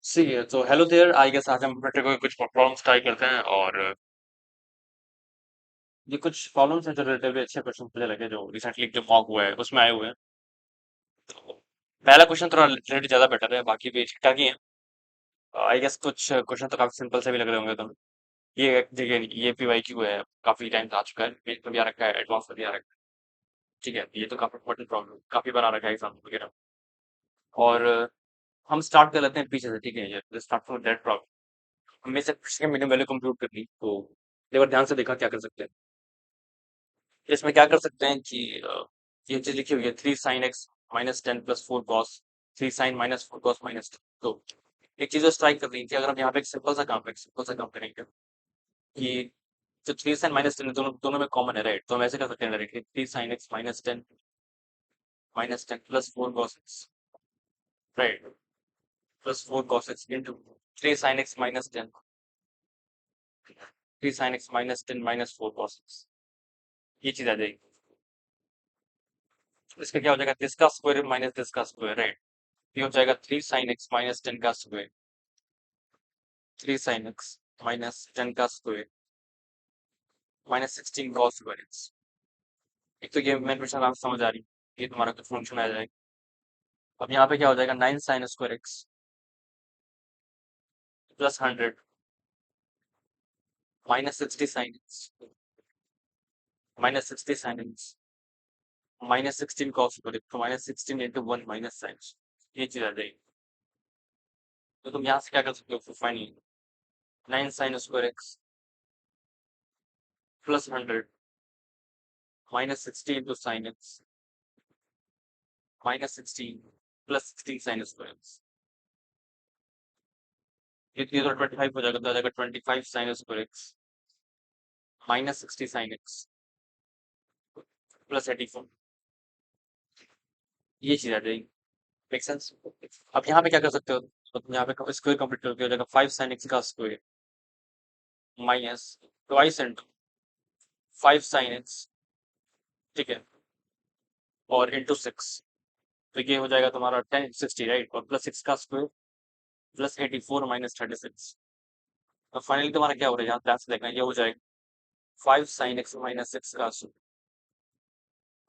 सही है। तो हेलो देयर, आई गेस आज हम अपने को कुछ प्रॉब्लम्स ट्राई करते हैं। और ये कुछ प्रॉब्लम्स हैं जो रिलेटिवली अच्छे क्वेश्चन मुझे लगे, जो रिसेंटली जो मॉक हुआ है उसमें आए हुए हैं। तो पहला क्वेश्चन थोड़ा रिलेटेड ज्यादा बेटर है, बाकी भी ठीक ठाक ही है। आई गेस कुछ क्वेश्चन तो काफी सिंपल से भी लग रहे होंगे तुम्हें। ये देखिए, ये पीवाईक्यू है, काफी टाइम से आ चुका है, पेज पर भी आ रखा है, एडवांस पर भी आ रखा है। ठीक है, ये तो काफी इंपॉर्टेंट प्रॉब्लम, काफी बार आ रखा है एग्जाम वगैरह। और हम स्टार्ट कर लेते हैं पीछे से। ठीक है, ये स्टार्ट फ्रॉम दैट प्रॉब्लम। हमें से किसी की मिनिमम वैल्यू कंप्यूट करनी, तो एक बार ध्यान से देखा क्या कर सकते हैं। इसमें क्या कर सकते हैं कि ये चीज लिखी हुई है, 3 sin x - 10 + 4 cos, 3 sin - 4 cos - 10। तो एक चीज स्ट्राइक कर रही थी, अगर हम यहाँ पे एक सिंपल सा काम करेंगे कि जो 3 sin - 10 दोनों दोनों में कॉमन है, राइट? तो हम ऐसे कर सकते हैं directly, 3 sin x - 10 - 10 + 4 cos x, right? +4 cos x into 3 sin x - 10, 3 sin x - 10 - 4 cos x। ये चीज आ जाएगी। तो इसका क्या हो जाएगा, दिस का स्क्वायर माइनस दिस का स्क्वायर, राइट? ये हो जाएगा 3 sin x - 10 का स्क्वायर, 3 sin x - 10 का स्क्वायर -16 cos स्क्वायर एक्स। एक तो ये मेन क्वेश्चन आप समझ आ रही है, ये तुम्हारा कुछ फंक्शन आ जाएगा। अब यहाँ पे क्या हो जाएगा, 9 sin square x +100 -60 sin x -60 sin x -16 cos square, तो -16 × 1 -sin। ये चीज आ जाएगी। तो तुम यहाँ से क्या कर सकते हो, finally 9 sin square x +100 -60 × sin x -16 +16 sin square. ये तो 25 हो जाएगा, तो आ जाएगा 25 sin square x -60 sin x +84। ये चीज आ जाएगी। Make sense? अब यहाँ पे क्या कर सकते हो, तो तुम यहाँ पे स्क्वायर कंप्लीट करके हो जाएगा 5 sin x का square minus twice into 5 sin x, ठीक है, और इंटू 6। तो ये हो जाएगा तुम्हारा 1060, राइट? और +6 का स्क्वायर +84 -36। तो फाइनली तुम्हारा क्या हो रहा है, यहाँ ध्यान से देखना, ये हो जाएगा 5 sin x - 6 का स्क्वायर।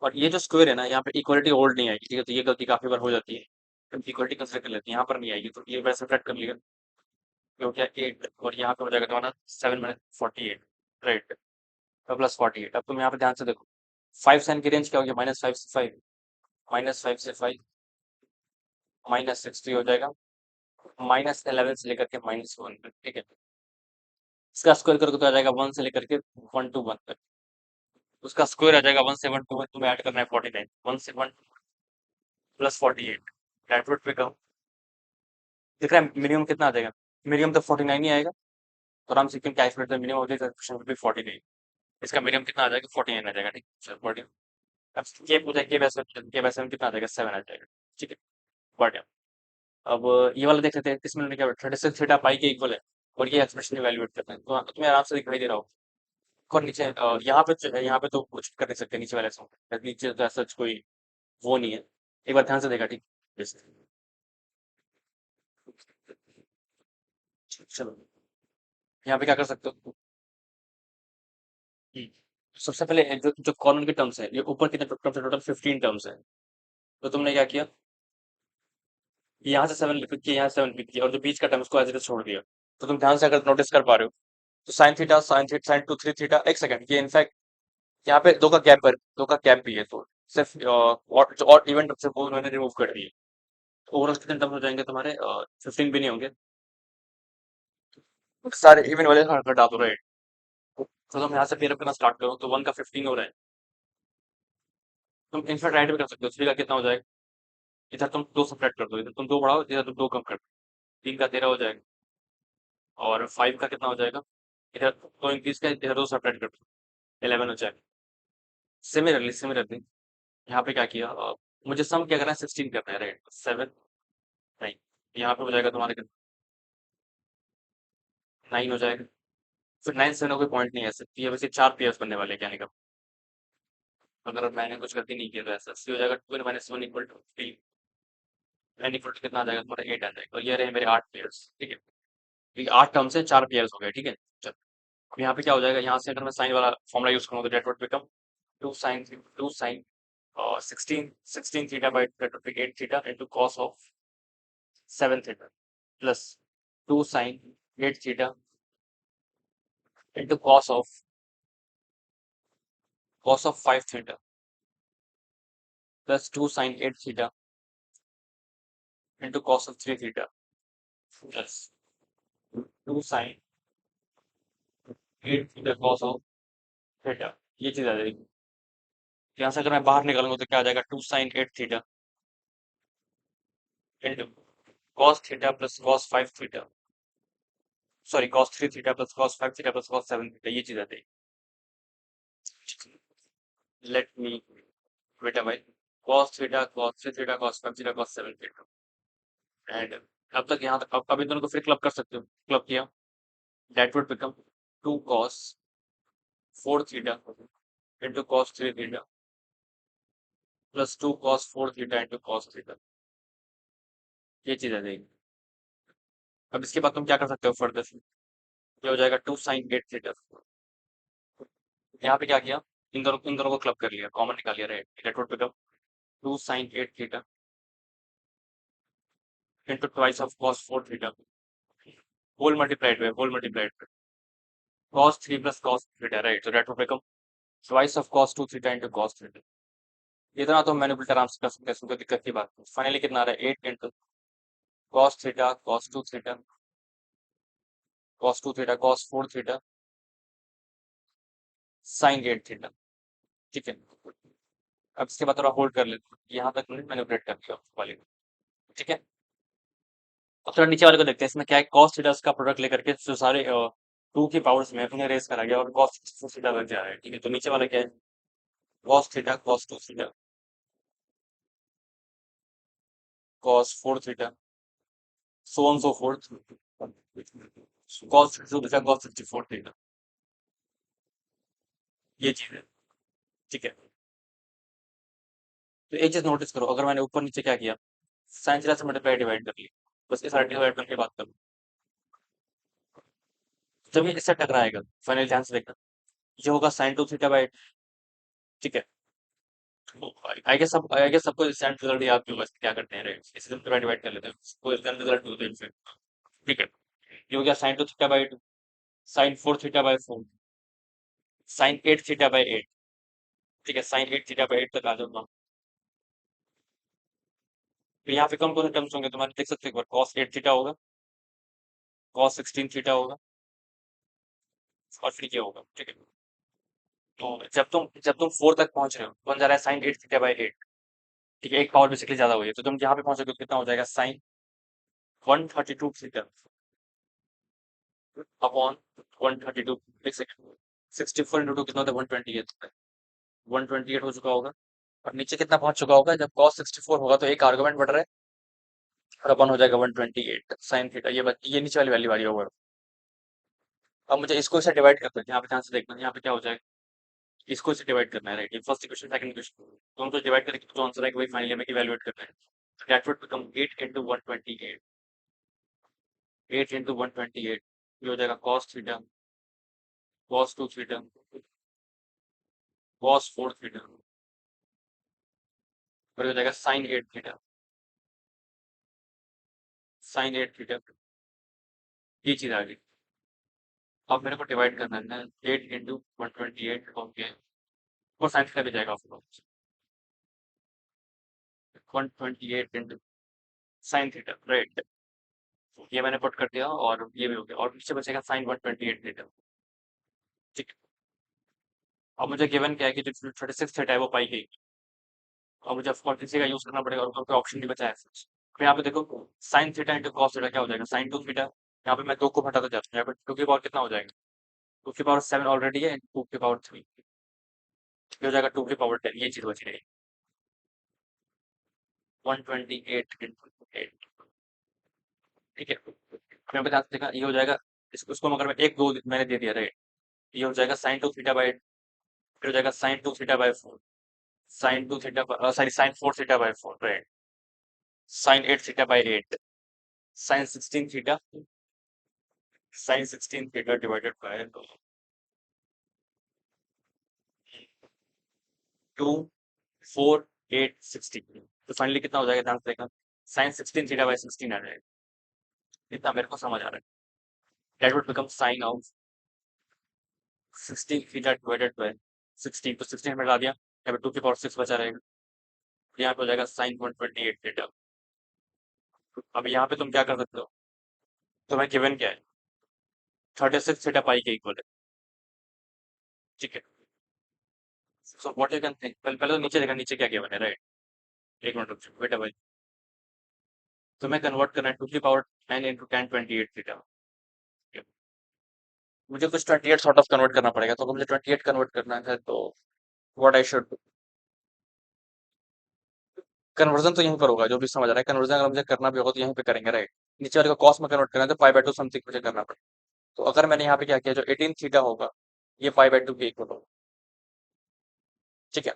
और ये जो स्क्वायर है ना, यहाँ पे इक्वलिटी ओल्ड नहीं आएगी, ठीक है? तो ये गलती काफी बार हो जाती है, तो इक्वलिटी कंसिडर कर लेते हैं, यहाँ पर नहीं आएगी, तो ये वैसे सेट कर लिया। ये हो गया 8, और यहाँ पे हो जाएगा तुम्हारा 7 - 48, राइट? +48। अब तुम यहाँ पे ध्यान से देखो, 5 sin की रेंज क्या होगी, -5 से 5, -5 से 5 -6 हो जाएगा, -11 से लेकर के -1 तक, ठीक है? इसका स्क्वायर करोगे तो आ जाएगा 1 से लेकर के 1 to 1 तक। उसका स्क्वायर आ जाएगा 1 से 1 to 1, तुम्हें ऐड करना है 49, 1 से 1 +48, डेट वुड बिकम, दिख रहा है मिनिमम कितना आ जाएगा? मिनिमम तो 49 ही आएगा। तो आराम से कैलकुलेट द मिनिमम हो जाएगा, क्वेश्चन वुड बी 49। इसका मिनिमम कितना आ जाएगा, 49 आ जाएगा, ठीक है? 49। अब ये पूछा के वैसे में कितना आ जाएगा, 7 आ जाएगा, ठीक है? बढ़िया। अब ये वाला देख लेते हैं, इसमें हमने क्या 36 थीटा पाई के इक्वल है, और ये एक्सप्रेशन इवैल्यूएट करते हैं, तो तुम्हें आराम से दिखाई दे रहा हो। और नीचे यहाँ पे जो है, यहाँ पे तो कुछ कर नहीं सकते नीचे वाले सॉन्ग, नीचे तो ऐसा कोई वो नहीं है। एक बार ध्यान से देखा, ठीक? जैसे चलो, यहाँ पे क्या कर सकते हो। हम्म, सबसे पहले जो जो कॉर्नर की टर्म्स है, ये ऊपर कितने टर्म्स है, टोटल 15 टर्म्स है। तो तुमने क्या किया, यहाँ से 7 पिक किया, यहाँ 7 पिक किया, और जो बीच का टर्म उसको एज इट इज छोड़ दिया। तो तुम ध्यान से अगर नोटिस कर पा रहे हो, तो साइन थीटा साइन 2 3 थीटा, एक सेकंड, ये इनफैक्ट यहाँ पे दो का गैप भी है, तो सिर्फ और जो और इवेंट से वो मैंने रिमूव कर दिए। ओवरऑल कितने टर्म हो जाएंगे तुम्हारे, 15 भी नहीं होंगे, सारे इवेंट वाले हटा दो, राइट? तो तुम यहाँ से पेयर करना स्टार्ट करो, तो 1 का 15 हो रहा है। तुम इनफैक्ट राइट भी कर सकते हो, 3 का कितना हो जाएगा, इधर तुम 2 सब्ट्रैक्ट कर दो, इधर तुम 2 बढ़ाओ, इधर तुम 2 कम कर दो, 3 का 13 हो जाएगा। और 5 का कितना हो जाएगा, इधर 2 इंक्रीज का, इधर 2 सब्ट्रैक्ट कर दो, 11 हो जाएगा। सिमिलरली यहाँ पे क्या किया, मुझे सम क्या करना है, 16 करना है, राइट? 7 9, यहाँ पे हो जाएगा तुम्हारे 9 हो जाएगा। फिर 9 7 कोई पॉइंट नहीं है, सकती है वैसे 4 पेयर्स बनने वाले हैं, कहने का अगर मैंने कुछ गलती नहीं किया, तो ऐसा सी हो जाएगा 2 - 1 = 3। एन इक्वल टू कितना आ जाएगा तुम्हारा 8 आ जाएगा, और ये रहे मेरे 8 पेयर्स, ठीक है। ये 8 टर्म से 4 पेयर्स हो गए, ठीक है। चलो अब यहाँ पे क्या हो जाएगा, यहाँ से अगर मैं साइन वाला फॉर्मूला यूज करूँ तो that would become 2 sin 16 theta by that would be 8 theta into cos of 7 theta plus 2 sin 8 theta into cos of 5 theta plus 2 sin 8 theta into cos of 3 theta plus 2 sin 8 theta cos of theta. ये चीज आ जाएगी। यहाँ से अगर मैं बाहर निकालूंगा तो क्या आ जाएगा, 2 sin 8 theta into cos theta plus cos 5 theta, sorry cos 3 theta plus cos 5 theta plus cos 7 theta, ये चीज आ जाएगी। लेट मी बेटा भाई, cos 3 theta cos 5 theta cos 7 theta, and अब तक यहाँ तक, अब इन दोनों को फिर क्लब कर सकते हो, क्लब किया that would become 2 cos 4 theta into cos 3 theta plus 2 cos 4 theta into cos theta, ये चीज आ जाएगी। अब इसके बाद तुम क्या कर सकते हो फर्दर, ये हो जाएगा 2 sin 8 थीटा। यहाँ पे क्या किया, इन दोनों को क्लब कर लिया, कॉमन निकाल लिया, right, that would become 2 sin 8 theta into twice of cos 4 theta whole multiplied cos 3 plus cos theta, right, so that would become twice of cos 2 theta into cos theta. इतना तो manipulate आराम से कर सकते हैं, इसमें कोई दिक्कत की बात नहीं। फाइनली कितना आ रहा है, 8 into cos theta cos 2 theta cos 2 theta cos 4 theta sin 8 theta, ठीक है। अब इसके बाद थोड़ा होल्ड कर लेते हैं, यहाँ तक मैनिपुलेट कर दिया वाले को, ठीक है। अब थोड़ा नीचे वाले को देखते हैं, इसमें क्या है, cos थीटा का प्रोडक्ट लेकर के जो सारे 2 की पावर्स में उन्हें रेस करा गया और cos 4 थीटा बच जा रहा है, ठीक है। तो नीचे वाला क्या है, cos theta cos 2 theta cos 4 theta so on so forth cos 62 theta cos 64 theta, ये चीज है, ठीक है। तो एक चीज नोटिस करो, अगर मैंने ऊपर नीचे क्या किया, साइन थीटा से मल्टीप्लाई डिवाइड कर लिया, बस इस डिवाइड करके बात करो, जब ये इससे टकराएगा फाइनल ध्यान से देखना, ये होगा साइन 2 थीटा बाई, ठीक है। आई गेस सबको साइन रिजल्ट याद भी होगा, इसमें क्या करते हैं, राइट, इसे सिंपल डिवाइड कर लेते हैं, इसको इसका रिजल्ट होता है इनसे, ठीक है। ये हो गया sine 2 theta by 2 sine 4 theta by 4 sine 8 theta by 8, ठीक है, साइन 8 थीटा बाई 8 तक आ जाऊंगा। तो यहाँ पे कौन कौन से टर्म्स होंगे तुम्हारे, देख सकते हो एक बार, cos 8 थीटा होगा, cos 16 थीटा होगा, और फिर ये होगा, ठीक है। तो जब तुम 4 तक पहुंच रहे हो, तो बन जा रहा है साइन 8 थीटा बाई 8, ठीक है, एक पावर बेसिकली ज्यादा हुई है, तो तुम यहाँ पे पहुंचोगे तो कितना हो जाएगा, साइन 132 थीटा अपॉन 132, एक सेकंड, 64 इंटू 2 कितना होता है, 128, 128 हो चुका होगा, और नीचे कितना पहुंच चुका होगा, जब cos 64 होगा तो एक आर्गुमेंट बढ़ रहा है, और अपन हो जाएगा 128 साइन थीटा, ये नीचे वाली वैल्यू आ रही होगा। अब मुझे इसको इससे डिवाइड करते हैं, यहाँ पे ध्यान से देखना, यहाँ पे क्या हो जाएगा, इसको इससे डिवाइड करना है, राइट, ये फर्स्ट इक्वेशन सेकंड इक्वेशन, तो उनको डिवाइड करके जो आंसर है वही फाइनली हमें इवैल्यूएट करना है। That would become 8 into 128, 8 into 128, ये हो जाएगा cos theta cos 2 theta cos 4 theta, और ये हो जाएगा sin 8 थीटा sin 8 थीटा, ये चीज आ गई। अब मेरे को डिवाइड करना है 8 into 128, ओके, और साइन थीटा भी जाएगा of course, 128 into sin theta, right, ये मैंने पुट कर दिया, और ये भी हो गया, और नीचे बचेगा sin 128 थीटा, ठीक है। अब मुझे गिवन क्या है कि जो 36 थीटा है वो पाई गई, और मुझे ऑफकोर्स इसी का यूज करना पड़ेगा, और कोई ऑप्शन नहीं बचा है। तो यहाँ पे देखो, sine theta into cos theta क्या हो जाएगा, साइन 2 थीटा, यहाँ पे मैं 2 को हटाता जाता हूँ, यहाँ पे 2 की पावर कितना हो जाएगा, 2 की पावर 7 ऑलरेडी है, 2 की पावर 3, ये हो जाएगा 2 की पावर 10, ये चीज बची रहेगी, 128 इंटू 8, ठीक है। मैं बता देखा, ये हो जाएगा, इसको मगर मैं एक दो मैंने दे दिया, राइट, ये हो जाएगा साइन 2 थीटा बाई, फिर हो जाएगा sine 2 theta by 4 sine 2 theta, sorry sine 4 theta by 4, right, sine 8 theta by 8, sine 16 theta, sine 16 theta divided by 2 4 8 16। तो फाइनली कितना हो जाएगा, ध्यान से देखना, साइन 16 थीटा बाई 16 आ जाएगा। इतना मेरे को समझ आ रहा है। That would become sign of 16 theta divided bye 16, तो 16 में डाल दिया, यहाँ पे 2 की पावर 6 बचा रहेगा, यहाँ पे हो जाएगा साइन 128 थीटा। अब यहाँ पे तुम क्या कर सकते हो, तुम्हें गिवन क्या है, 36 थीटा पाई के इक्वल है, ठीक है। So what you can think, पहले तो नीचे देखा, नीचे क्या गिवन है, राइट। एक मिनट रुक बेटा भाई, तुम्हें कन्वर्ट करना है 2 की पावर 9 इंटू 10 28 थीटा। मुझे कुछ 28 सॉर्ट ऑफ कन्वर्ट करना पड़ेगा, तो अगर मुझे 28 कन्वर्ट करना है तो व्हाट आई शुड, कन्वर्जन तो यहीं पर होगा, जो भी समझ रहा है, कन्वर्जन अगर मुझे करना भी होगा तो यहीं पे करेंगे, राइट। नीचे वाले को कॉस में कन्वर्ट करना है तो पाई बाय 2 समथिंग मुझे करना पड़ेगा। तो अगर मैंने यहाँ पे क्या किया, जो 18 थीटा होगा ये पाई बाय 2 के इक्वल होगा, ठीक है।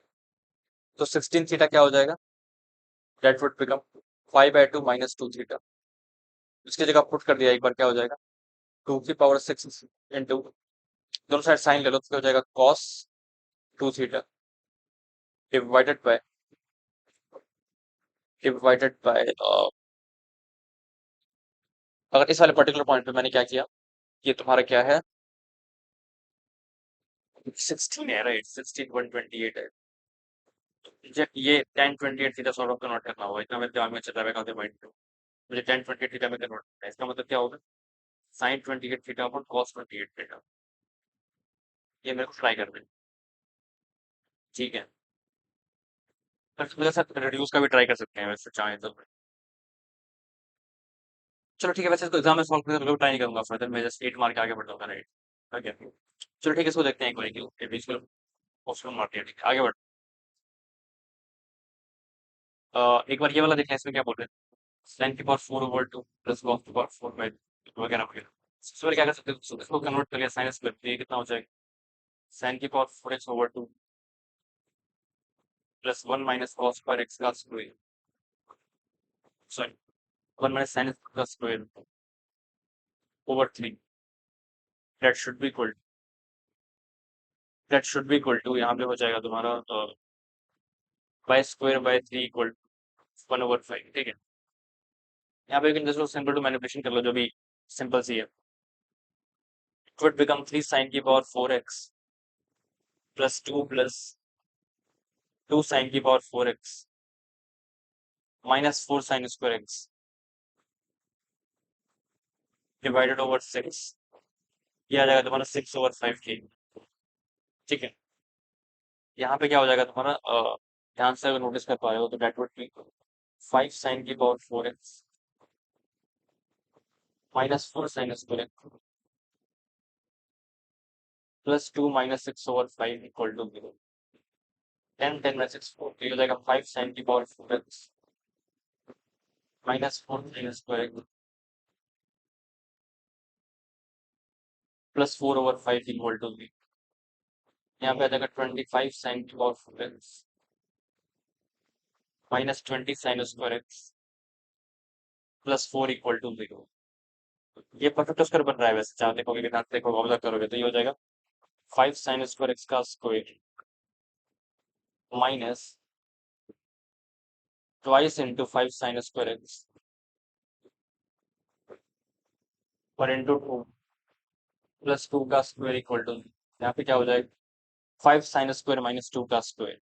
तो 16 थीटा क्या हो जाएगा, that would become pi by 2 minus 2 theta. इसकी जगह पुट कर दिया एक बार, क्या हो जाएगा 2 की पावर 6 इंटू, दोनों साइड साइन ले लो तो क्या हो जाएगा cos 2 theta divided bye, divided by, अगर इस वाले पर्टिकुलर पॉइंट पे मैंने क्या किया, ये तुम्हारा क्या है 16 है, राइट, 16 128 है। ये 10 28 थीटा सॉर्ट ऑफ कन्वर्ट करना होगा, इतना मेरे दिमाग में चल रहा है पॉइंट पे। मुझे 10 28 थीटा में कन्वर्ट करना है, इसका मतलब क्या होगा sine 28 theta upon cos 28 theta. ये मेरे को ट्राई करना है, ठीक है। पर मेरे साथ रिड्यूस का भी ट्राई कर सकते हैं वैसे चाहें तो। चलो ठीक है, वैसे इसको एग्जाम में सॉल्व करके तो ट्राई नहीं करूंगा फर्दर, मैं जस्ट 8 मार के आगे बढ़ जाऊंगा, राइट। ओके, चलो ठीक है, इसको देखते हैं एक बार कि बीच में ऑप्शन मारते हैं, ठीक है आगे बढ़। एक बार ये वाला देखना है, इसमें क्या बोल रहे हैं, साइन की पावर 4 ओवर 2 प्लस कॉस की पावर 4 बाय वगैरह वगैरह। सबसे पहले क्या कर सकते हैं, इसको कन्वर्ट कर लिया साइन स्क्वायर, तो ये कितना हो जाएगा साइन की power 4x over 2 plus 1 minus cos पर एक्स का स्क्वायर, सॉरी 1 माइनस साइन का square over 3, that should be equal, that should be equal to, यहाँ पे हो जाएगा तुम्हारा by square by 3 equal 1 over 5, ठीक है। यहाँ पे जस्ट सिंपल टू मैनिपुलेशन कर लो, जो भी सिंपल सी है। इट वुड बिकम 3 साइन की power 4x plus 2 plus 2 sine की power 4x minus 4 sine square x divided over 6, ये आ जाएगा तुम्हारा 6 ओवर 5 के, ठीक है। यहाँ पे क्या हो जाएगा तुम्हारा, ध्यान से अगर नोटिस कर पा रहे हो तो डेट वुड बी 5 साइन की power 4x minus 4 sine square x plus 2 minus 6 over 5 equal to 0। 10 10 में 6 4, तो ये हो जाएगा 5 साइन की power 4x minus 4 sine square x plus 4 over 5 equal to 0। यहाँ पे आ जाएगा 25 साइन की power 4x minus 20 sine square x plus 4 equal to 0। ये परफेक्ट स्क्वायर बन रहा है वैसे, जहाँ देखोगे कि ध्यान से देखोगे ऑब्जर्व करोगे तो ये हो जाएगा 5 साइन स्क्वायर एक्स का square minus twice into 5 sine square x पर इंटू 2 प्लस 2 का स्क्वायर इक्वल टू, यहाँ पे क्या हो जाएगा 5 साइन स्क्वायर माइनस 2 का square,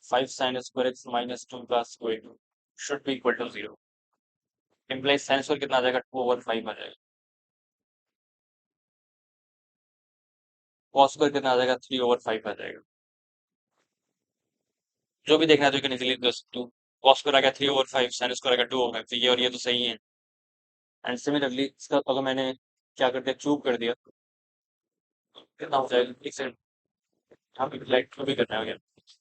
5 sine square x minus 2 का square should be equal to 0। Implies sine square कितना आ जाएगा 2 ओवर 5 आ जाएगा, कॉस स्क्वायर कितना आ जाएगा 3 ओवर 5 आ जाएगा। जो भी देखना है तो you can easily just to, cos square आ गया 3 ओवर 5, साइन स्क्वायर आ गया 2 ओवर 5, तो ये और ये तो सही है। एंड सिमिलरली इसका अगर मैंने क्या कर दिया क्यूब कर दिया, कितना हो जाएगा एक सेकंड, यहाँ पे लाइट क्यूब भी करना है,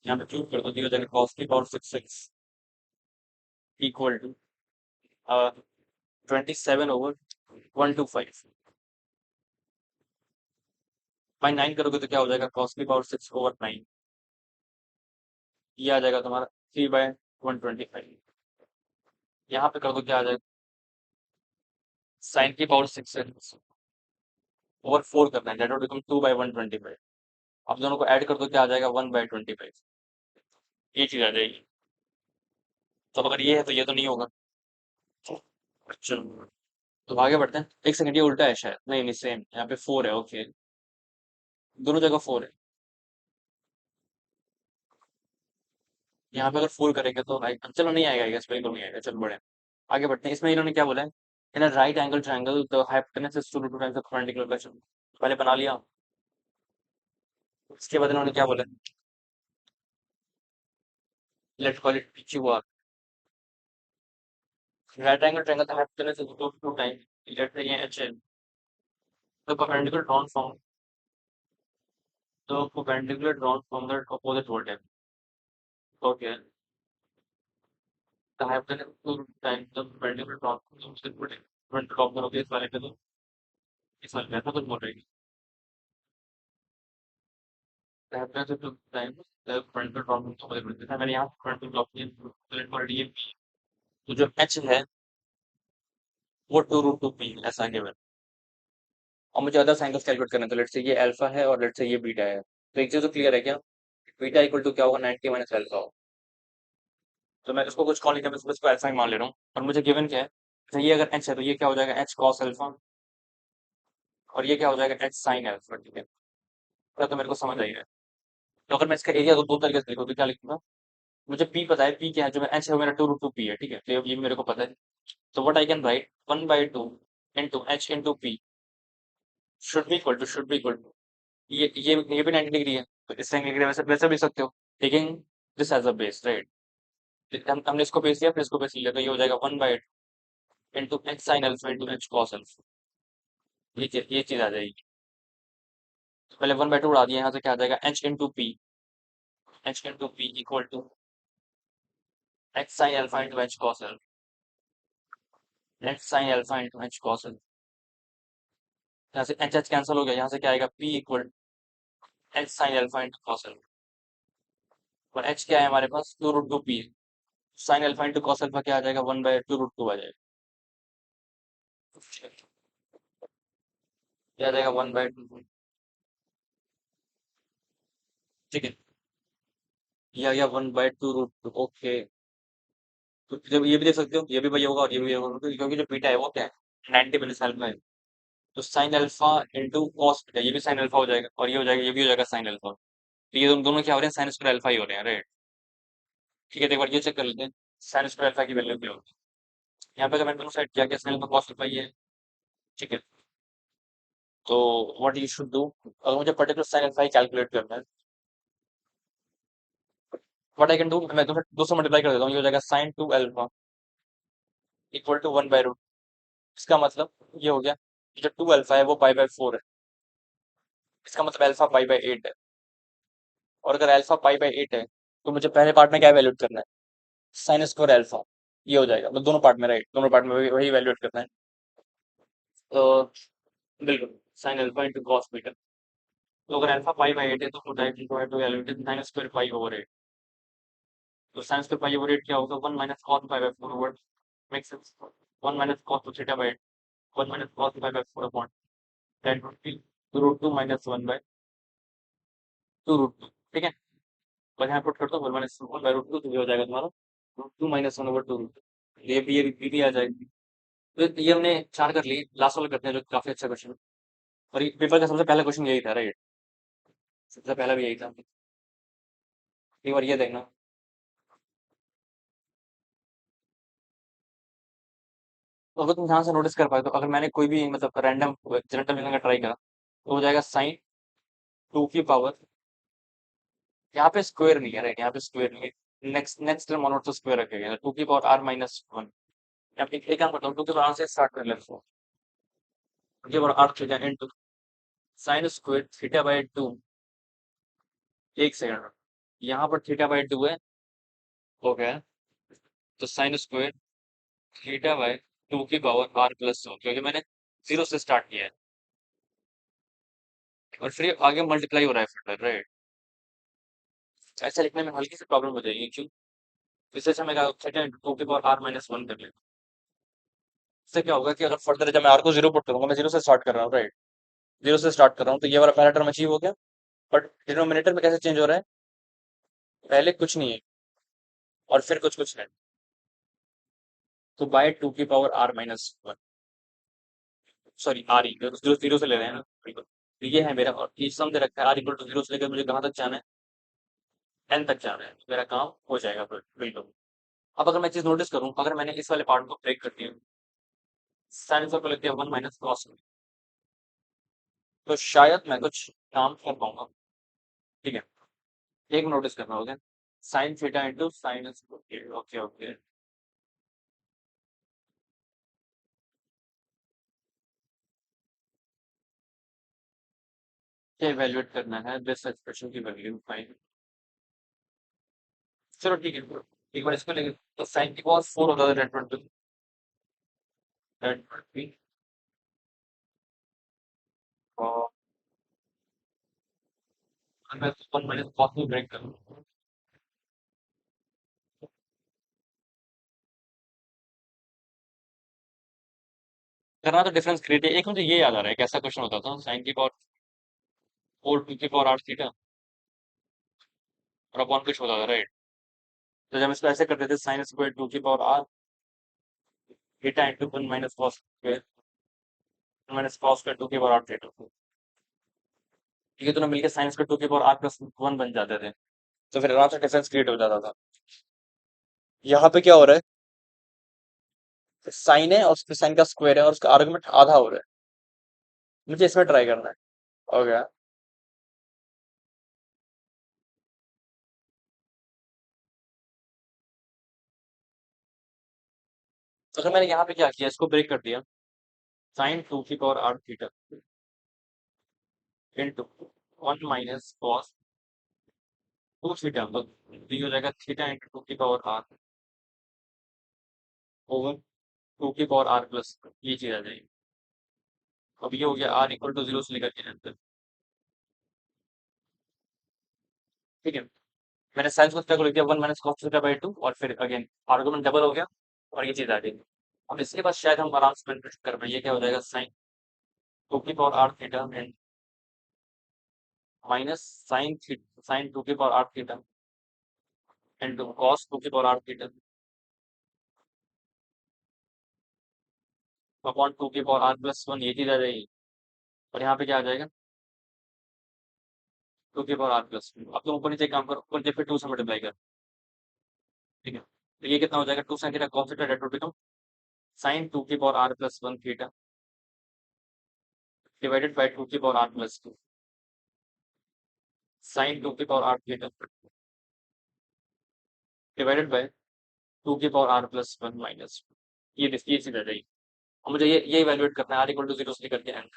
यहाँ पे क्यूब कर दो, दिया हो जाएगा कॉस की power 6 6 equal to 27 over 125 by 9 करोगे तो क्या हो जाएगा कॉस की पावर 6 ओवर 9, ये आ जाएगा तुम्हारा 3 बाय 125। यहाँ पे कर दो, क्या आ जाएगा, साइन की पावर 6 है, ओवर 4 करना है, दैट वुड बिकम 2/125। अब दोनों को ऐड कर दो, क्या आ जाएगा, 1/25। ये चीज आ जाएगी। तो अगर ये है तो ये तो नहीं होगा। चलो, तो आगे बढ़ते हैं। एक सेकंड, ये उल्टा है शायद, नहीं नहीं सेम, यहाँ पे 4 है, ओके, दोनों जगह 4 है। यहाँ पे अगर 4 करेंगे तो चलो नहीं आएगा, बिल्कुल नहीं आएगा, चलो बढ़े आगे बढ़ते हैं। इसमें इन्होंने क्या बोला है, in right angle triangle the hypotenuse is 2 times the perpendicular. पहले बना लिया, उसके बाद इन्होंने क्या बोला, let's call it PQR। Right angle triangle the hypotenuse is 2 times, let's say ये H है, the perpendicular drawn from the opposite vertex, okay, the hypotenuse is 2 times the perpendicular drawn from the opposite vertex। Front drop करोगे इस वाले पे तो इस वाले पे ऐसा कुछ बोल रही है, the hypotenuse is 2 times the perpendicular drawn from the opposite vertex। मैंने यहाँ फ्रंट ड्रॉप किया, तो लेट कॉल इट ये P। तो जो H है वो 2√2P ऐसा गिवन। और मुझे अदर एंगल्स कैलकुलेट करना है, तो लेट्स से ये अल्फा है और लेट्स से ये बीटा है। तो एक चीज तो क्लियर है क्या, बीटा इक्वल टू क्या होगा, 90 माइनस अल्फा होगा। तो मैं इसको कुछ कॉल नहीं कर, मैं इसको अल्फा ही मान ले रहा हूँ, और मुझे गिवन क्या है, अच्छा ये अगर एच है तो ये क्या हो जाएगा, एच कॉस अल्फा, और ये क्या हो जाएगा, एच साइन अल्फा, ठीक है। तो मेरे को समझ आई है। तो अगर मैं इसका एरिया दो तरीके से लिखूँ तो क्या लिखूंगा, मुझे पी पता है, पी क्या है, जो एच है वो मेरा 2√2P है, ठीक है, तो ये मेरे को पता है। तो what I can write, 1/2 into H into P should be equal to ये भी 90 डिग्री है, तो इस एंगल के लिए वैसे वैसे भी सकते हो, taking this as a base, right. हमने इसको बेस लिया, फिर इसको बेस लिया, तो ये हो जाएगा 1/2 into H sine alpha into H cos alpha. ये चीज आ जाएगी। तो पहले 1/2 उड़ा दिया, यहाँ से क्या आ जाएगा, H into P equal to H sine alpha into H cos alpha, H sine alpha into H cos alpha. यहाँ से एच एच कैंसिल हो गया, यहाँ से क्या आएगा, P equal H sine alpha into cos alpha. और एच क्या है हमारे पास, 2√2P, sign alpha into cos alpha क्या आ जाएगा, 1/2√2 आ जाएगा, क्या आ जाएगा, 1/2, ठीक है। या 1/2√2, ओके। तो जब ये भी देख सकते हो, ये भी वही होगा और ये भी वही होगा, क्योंकि जो बीटा है वो क्या है, 90 माइनस अल्फा है। तो sign alpha into cos beta, ये भी साइन अल्फा हो जाएगा, और ये हो जाएगा, ये भी हो जाएगा साइन अल्फा। तो ये दोनों क्या हो रहे हैं, साइन स्क्वायर अल्फा ही हो रहे हैं, राइट। ठीक है, तो एक बार ये चेक कर लेते हैं, साइन स्क्वायर अल्फा की वैल्यू क्या होगी। यहाँ पे अगर मैंने दोनों साइड किया, क्या साइन अल्फा कॉस अल्फा ये है, ठीक है। तो व्हाट यू शुड डू, अगर मुझे पर्टिकुलर साइन अल्फा ही कैलकुलेट करना है, व्हाट आई कैन डू, मैं दो से मल्टीप्लाई कर देता हूँ, ये हो जाएगा साइन 2 अल्फा इक्वल टू 1/√। इसका मतलब ये हो गया कि जो 2 अल्फा है वो पाई/4 है, इसका मतलब अल्फा पाई/8 है। और अगर अल्फा पाई/8 है तो मुझे पहले पार्ट में क्या वैल्यूट करना है, साइन स्क्वायर अल्फा, ये हो जाएगा, मतलब दोनों पार्ट में, राइट, दोनों पार्ट में वही वैल्यूट करना है। तो बिल्कुल, sine alpha into cos beta. तो अगर अल्फा पाई/8 है तो two times into two value sine square pi. तो साइन स्क्वायर पाई/8 क्या होगा, 1 minus cos pi over, make sense, 1 minus cos two theta, 1 minus cos pi upon tan root three, two root two minus 1/2√2, ठीक है। और यहाँ put कर दो 1 minus 1/√2, तो ये हो जाएगा तुम्हारा √2 - 1/2√2। ये भी आ जाएगी। तो ये हमने चार कर ली, लास्ट वाला करते हैं जो काफी अच्छा क्वेश्चन है। और ये पेपर का सबसे पहला क्वेश्चन यही था, राइट, सबसे पहला भी यही था। एक बार ये देखना, तो अगर तुम ध्यान से नोटिस कर पाए तो अगर मैंने कोई भी मतलब रैंडम जनरेटर लेने का ट्राई करा, तो हो जाएगा साइन 2 की पावर, यहाँ पे स्क्वायर नहीं है, राइट, यहाँ पे स्क्वायर नहीं है, नेक्स्ट नेक्स्ट टर्म ऑनवर्ड तो स्क्वायर रखेगा, 2 की पावर r - 1। यहाँ पे एक काम करता हूँ, 2 की पावर से स्टार्ट कर लेते हैं, 2 की power r theta into sine square theta. एक सेकंड, यहाँ पर थीटा/2 है, हो गया, तो साइन स्क्वायर थीटा/2 की पावर r+1, क्योंकि मैंने 0 से स्टार्ट किया है, और फिर ये आगे मल्टीप्लाई हो रहा है फर्दर, राइट। ऐसा लिखने में हल्की सी प्रॉब्लम हो जाएगी, क्यों, इससे अच्छा मैं क्या थीटा इंटू टू की पावर आर माइनस वन कर लेता हूँ। इससे क्या होगा कि अगर फर्दर जब मैं आर को जीरो पुट करूंगा, मैं जीरो से स्टार्ट कर रहा हूँ, राइट? जीरो से स्टार्ट कर रहा हूँ, तो ये वाला पहला टर्म अचीव हो गया। बट डिनोमिनेटर में कैसे चेंज हो रहा है? पहले कुछ नहीं है और फिर कुछ कुछ है, तो बाय टू की power r minus one, sorry r e, zero zero से ले रहे हैं ना, बिल्कुल। तो ये है मेरा, और ये सम दे रखा है आर इक्वल टू जीरो से लेकर मुझे कहाँ तक जाना है? एन तक जाना है, तो मेरा काम हो जाएगा बिल्कुल। अब अगर मैं चीज नोटिस करूं, अगर मैंने इस वाले पार्ट को ब्रेक कर दिया, साइन को लग गया वन माइनस कॉस, तो शायद मैं कुछ काम कर पाऊंगा। ठीक है, एक नोटिस करना होगा, sine theta into sign, okay okay. क्या इवेल्युएट करना है? दिस एक्सप्रेशन की वैल्यू फाइन। चलो ठीक है, एक बार इसको लेंगे, तो साइन की कॉस फोर होता है, दैट वुड बी, और मैं वन माइनस कॉस में ब्रेक करूँ, करना तो डिफरेंस क्रिएट है। एक मुझे ये याद आ रहा है, कैसा क्वेश्चन होता था, साइन की पावर फोर टू की पावर आठ थीटा और अपॉन कुछ होता था, राइट? तो जब हम इसको ऐसे करते थे, साइन स्क्वायर टू की power are theta into one minus cos square, one minus cos square two की पावर आर थीटा, ठीक है, दोनों मिलकर साइन स्क्वायर टू की पावर आर प्लस वन बन जाते थे, तो फिर आराम से डिफरेंस क्रिएट हो जाता था। यहाँ पे क्या हो रहा है, साइन है और उसके साइन का स्क्वायर है और उसका आर्गुमेंट आधा हो रहा है, मुझे इसमें ट्राई करना है। ओके, तो फिर मैंने यहाँ पे क्या किया, इसको ब्रेक कर दिया, साइन टू की power are theta into one minus cos two theta, तो ये हो जाएगा थीटा इंटू टू की पावर आर ओवर टू की पावर आर प्लस, ये चीज आ जाएगी। अब ये हो गया आर इक्वल टू जीरो से लेकर के एन तक, ठीक है। मैंने साइन को को लिख दिया one minus cos theta by two, और फिर अगेन आर्गुमेंट डबल हो गया और ये चीज आ गई। अब इसके बाद शायद हम आराम से कंप्यूट कर पाए, ये क्या हो जाएगा, साइन टू की power are theta and minus sine two की power are theta and cos two की power are theta upon two की पावर आर प्लस वन, ये चीज आ जाएगी। और यहाँ पे क्या आ जाएगा, टू की पावर आर प्लस, अब तुम ऊपर नीचे काम करो, ऊपर नीचे फिर टू से मल्टीप्लाई कर, ठीक है। तो ये कितना हो जाएगा, two sine theta cos theta that will become sine two की power are plus one theta divided by two की power are plus two sine two की power are theta divided by two की power are plus one minus, ये चीज आ जाएगी। और मुझे ये इवेल्युएट करना है आर इक्वल टू जीरो से लेकर के एन,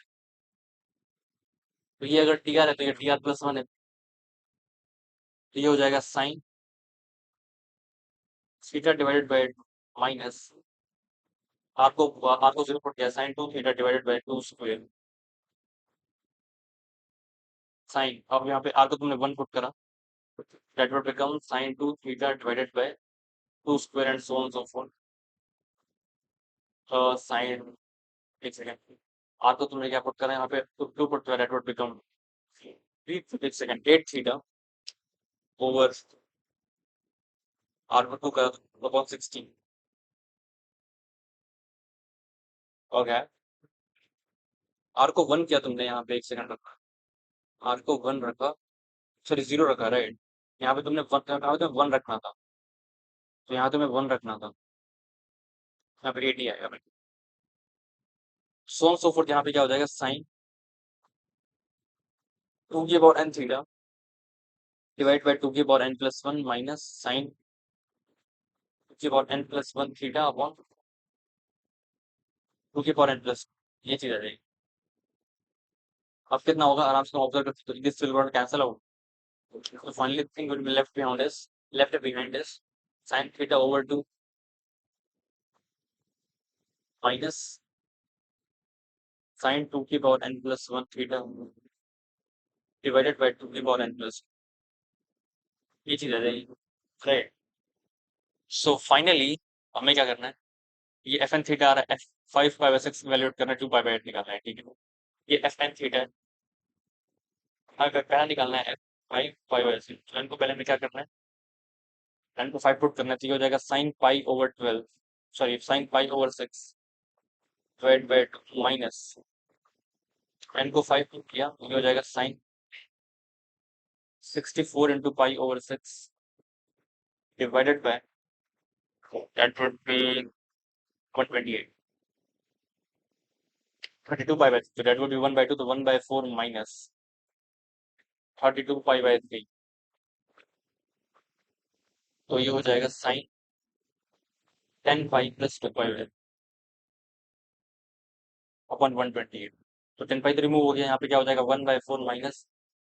तो ये अगर टी आर है तो ये टी आर प्लस वन है, तो ये हो जाएगा sine theta divided by minus r को जीरो पुट किया, sine two theta divided by two square sine, अब यहाँ पे आर को तुमने वन पुट करा, that would become sine two theta divided by two square and so on so forth sine, एक second, r को तुमने क्या पुट करा यहाँ पे, टू पुट करा, दैट वुड बिकम एक second eight theta over r को टू का अपॉन सिक्सटीन। ओके, आर को वन किया तुमने यहाँ पे, एक सेकंड रखा, आर को वन रखा, सॉरी जीरो रखा, राइट? यहाँ पे तुमने वन, यहाँ पे तुम्हें वन रखना था, तो यहाँ तुम्हें वन रखना था, यहाँ पे एट ही आएगा। सो सो फोर्थ, यहाँ पे क्या हो जाएगा, साइन टू की power N theta divide by two की power N plus one minus sine two की power N plus one theta upon two की पावर एन प्लस, ये चीज आ जाएगी। अब कितना होगा, आराम से ऑब्जर्व कर सकते हो, this will got cancel out, so finally thing will be left behind is sin theta over 2 minus sin 2 की power n plus 1 theta divided by 2 की पावर n plus, ये चीज आ जाएगी, राइट? सो फाइनली हमें क्या करना है, ये एफ एन थीटा आ रहा है, एफ 5 पाई बाई 6 वैल्यूएट करना है, 2 पाई बाई 8 निकालना है, ठीक है। ये एफ एन थीटा है, अगर पहला निकालना है एफ 5 पाई बाई 6, तो इनको पहले हमें क्या करना है, टेन को 5 पुट करना है, तो ये हो जाएगा sin π/12, sorry sin π/6 divide by 2 minus ten को 5 पुट किया, तो ये हो जाएगा sin 64 × π/6 divided by that would be 128, 32 pi by, तो दैट वुड बी 1/2, तो 1/4 माइनस 32 पाई बाई 3, तो ये हो जाएगा साइन 10 पाई + 2 पाई अपॉन 128। तो 10 पाई तो रिमूव हो गया, यहाँ पे क्या हो जाएगा 1/4 माइनस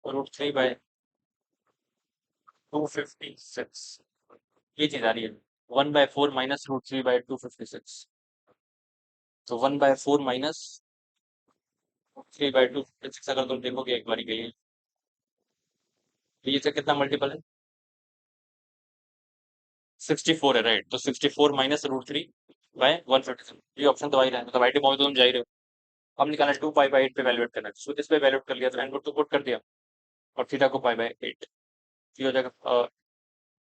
√3/256, ये चीज आ रही है 1/4 माइनस √3/256, तो 1/4 माइनस 3/256 अगर तुम देखोगे एक बारी गई, तो ये से कितना मल्टीपल है, 64 है, राइट। तो 64 माइनस √3/156, ये ऑप्शन तो आ ही रहा है, मतलब आईटी मॉडल तो तुम जा ही रहे हो। हम निकालना 2 पाई बाई 8 पे वैल्यूएट करना है, सो इस पे वैल्यूएट कर लिया, तो एन को 2 पुट कर दिया और थीटा को π/8, ये हो जाएगा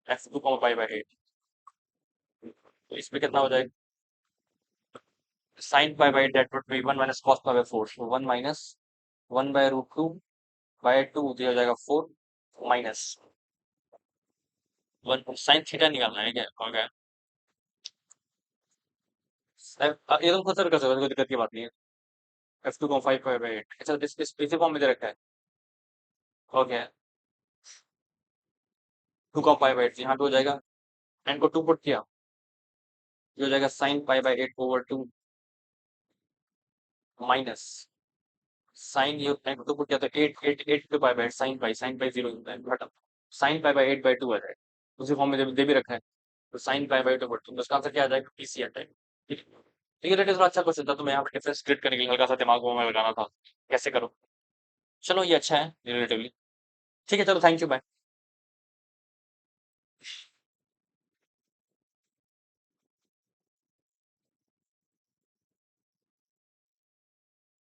f2, π/8, तो इसमें कितना हो जाएगा sin π/8, that would be 1 minus cos π/4, so 1 minus 1/√2/2, तो ये हो जाएगा 4 माइनस 1 sin थीटा निकालना है क्या, हो गया। ये तुम खुद से भी कर सकते हो, कोई दिक्कत की बात नहीं है। f2, 5 π/8, अच्छा इस पीछे फॉर्म में दे रखा है, ओके 2, π/8, यहाँ पे हो जाएगा n को 2 पुट किया, ये हो जाएगा sin π/8/2 माइनस साइन, ये n को 2 पुट किया तो 8 sin π sin π 0 होता है, बट sin π/8/2 आ जाएगा, उसी फॉर्म में दे भी रखा है, तो sin π/2, तो इसका आंसर क्या आ जाएगा, पीसी आता है, ठीक है। ठीक है, थोड़ा अच्छा क्वेश्चन था, तो मैं यहाँ पे डिफरेंस क्रिएट करने के लिए हल्का सा दिमाग में लगाना था कैसे करो, चलो ये अच्छा है रिलेटिवली, ठीक है, चलो थैंक यू, बाय।